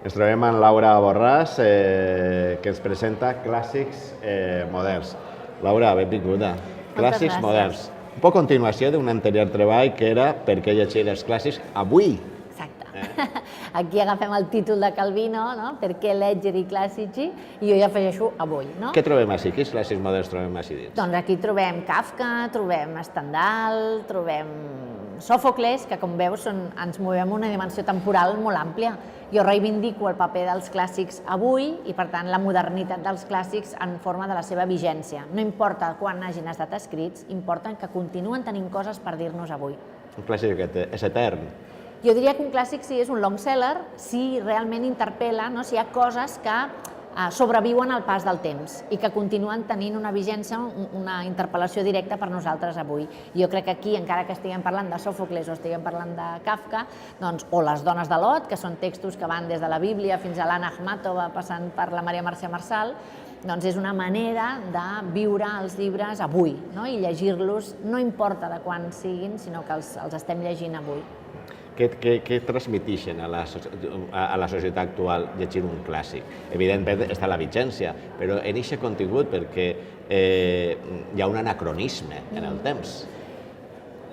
Ens trobem amb Laura Borràs, que ens presenta Clàssics moderns. Laura, benvinguda. Clàssics moderns. Un poc continuació d'un anterior treball que era Per què llegir els clàssics avui. Exacte. Aquí agafem el títol de Calvino, no? Per què leggere i clàssici, i jo hi afegeixo avui, no? Què trobem així? Quins clàssics moderns trobem així dins? Doncs aquí trobem Kafka, trobem Stendhal, trobem Sòfocles, que com veus ens movem en una dimensió temporal molt àmplia. Jo reivindico el paper dels clàssics avui i, per tant, la modernitat dels clàssics en forma de la seva vigència. No importa quan hagin estat escrits, importa que continuen tenint coses per dir-nos avui. Un clàssic que és etern. Jo diria que un clàssic sí és un long seller, si realment interpel·la, si hi ha coses que sobreviuen al pas del temps i que continuen tenint una vigència, una interpel·lació directa per nosaltres avui. Jo crec que aquí, encara que estiguem parlant de Sòfocles o estiguem parlant de Kafka, o Les dones de Lot, que són textos que van des de la Bíblia fins a l'Anna Akhmatova, passant per la Maria Mercè Marçal, doncs és una manera de viure els llibres avui i llegir-los, no importa de quan siguin, sinó que els estem llegint avui. Què transmeteixen a la societat actual llegir un clàssic? Evidentment està la vigència, però en aquest contingut perquè hi ha un anacronisme en el temps.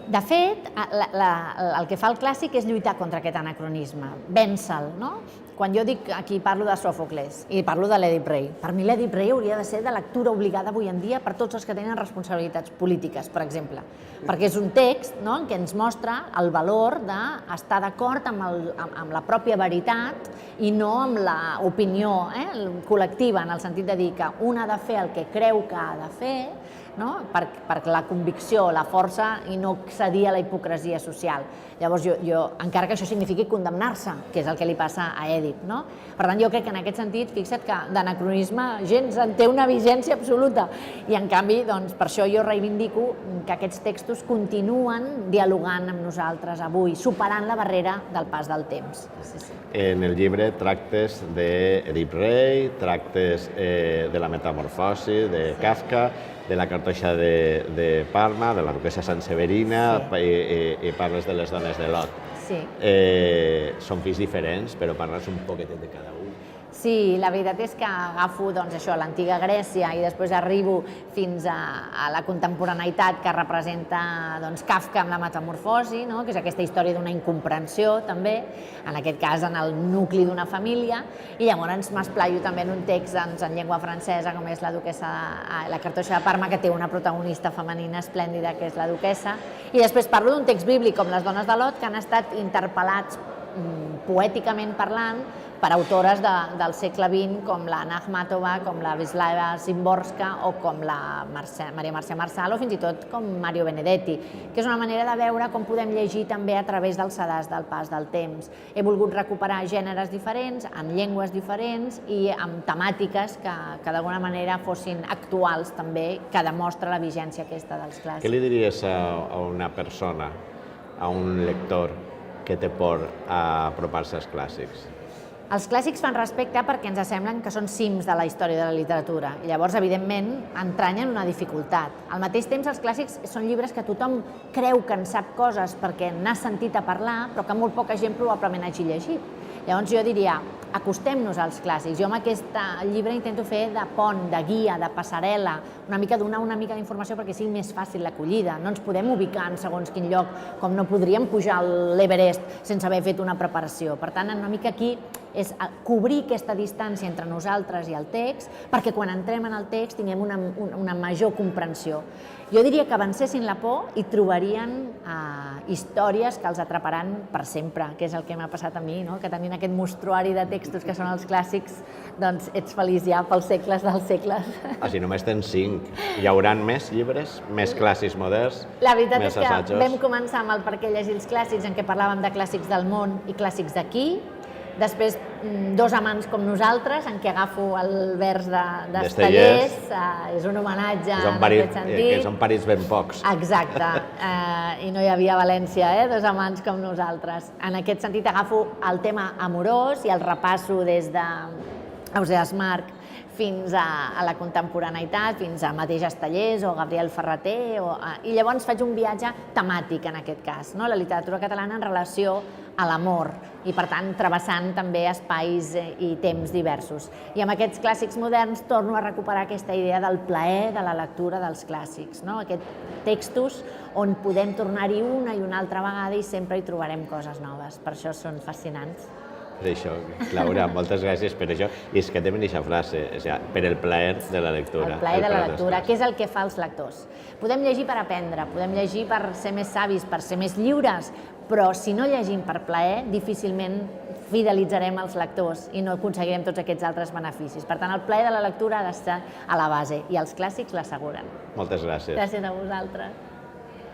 De fet, el que fa el clàssic és lluitar contra aquest anacronisme, vèncer-lo, no? Quan jo dic aquí parlo de Sòfocles i parlo de l'Èdip Rei, per mi l'Èdip Rei hauria de ser de lectura obligada avui en dia per tots els que tenen responsabilitats polítiques, per exemple, perquè és un text en què ens mostra el valor d'estar d'acord amb la pròpia veritat i no amb l'opinió col·lectiva, en el sentit de dir que un ha de fer el que creu que ha de fer per la convicció, la força i no cedir a la hipocresia social. Llavors, encara que això signifiqui condemnar-se, que és el que li passa a Èdip. Per tant, jo crec que en aquest sentit, fixa't que d'anacronisme gens en té una vigència absoluta. I en canvi, per això jo reivindico que aquests textos continuen dialogant amb nosaltres avui, superant la barrera del pas del temps. En el llibre tractes d'Èdip Rei, tractes de la metamorfosi, de Kafka, de la cartoixa de Parma, de la duquessa Sanseverina, i parles de les dones de Lot. Sí. Són fills diferents, però parles un poquetet de cada un. Sí, la veritat és que agafo l'antiga Grècia i després arribo fins a la contemporaneïtat que representa Kafka amb la metamorfosi, que és aquesta història d'una incomprensió també, en aquest cas en el nucli d'una família, i llavors m'esplaio també en un text en llengua francesa com és la cartoixa de Parma, que té una protagonista femenina esplèndida que és la duquessa, i després parlo d'un text bíblic com Les dones de Lot, que han estat interpel·lats poèticament parlant per autores del segle XX com l'Anna Akhmatova, com la Wisława Szymborska o com la Maria Mercè Marçal o fins i tot com Mario Benedetti, que és una manera de veure com podem llegir també a través del sedàs del pas del temps. He volgut recuperar gèneres diferents, en llengües diferents i amb temàtiques que d'alguna manera fossin actuals també, que demostra la vigència aquesta dels clàssics. Què li diries a una persona, a un lector, que té por a apropar-se als clàssics? Els clàssics fan respecte perquè ens semblen que són cims de la història de la literatura i llavors, evidentment, entranyen una dificultat. Al mateix temps, els clàssics són llibres que tothom creu que en sap coses perquè n'ha sentit a parlar, però que molt poca gent probablement hagi llegit. Llavors jo diria, acostem-nos als clàssics. Jo amb aquest llibre intento fer de pont, de guia, de passarel·la, una mica donar una mica d'informació perquè sigui més fàcil l'acollida. No ens podem ubicar en segons quin lloc, com no podríem pujar a l'Everest sense haver fet una preparació. Per tant, una mica aquí és cobrir aquesta distància entre nosaltres i el text perquè quan entrem en el text tinguem una major comprensió. Jo diria que vencessin la por i trobarien històries que els atraparan per sempre, que és el que m'ha passat a mi, que tenint aquest mostruari de textos que són els clàssics, doncs ets feliç ja pels segles dels segles. Si només tens 5, hi haurà més llibres, més clàssics moderns, la veritat és que vam començar amb el Per què llegir els clàssics, en què parlàvem de clàssics del món i clàssics d'aquí. Després, Dos amants com nosaltres, en què agafo el vers d'Estellés, és un homenatge en aquest sentit. Que són parits ben pocs. Exacte, i no hi havia a València, Dos amants com nosaltres. En aquest sentit agafo el tema amorós i el repasso des d'Ausiàs March fins a la contemporaneïtat, fins a mateix Estellés o Gabriel Ferrater, i llavors faig un viatge temàtic en aquest cas, la literatura catalana en relació a l'amor i, per tant, travessant també espais i temps diversos. I amb aquests clàssics moderns torno a recuperar aquesta idea del plaer de la lectura dels clàssics, no? Aquests textos on podem tornar-hi una i una altra vegada i sempre hi trobarem coses noves. Per això són fascinants. Per això, Laura, moltes gràcies per això. I és que té aquesta frase, o sigui, per el plaer de la lectura. El plaer de la lectura, que és el que fa els lectors. Podem llegir per aprendre, podem llegir per ser més savis, per ser més lliures, però si no llegim per plaer, difícilment fidelitzarem els lectors i no aconseguirem tots aquests altres beneficis. Per tant, el plaer de la lectura ha d'estar a la base i els clàssics l'asseguren. Moltes gràcies. Gràcies a vosaltres.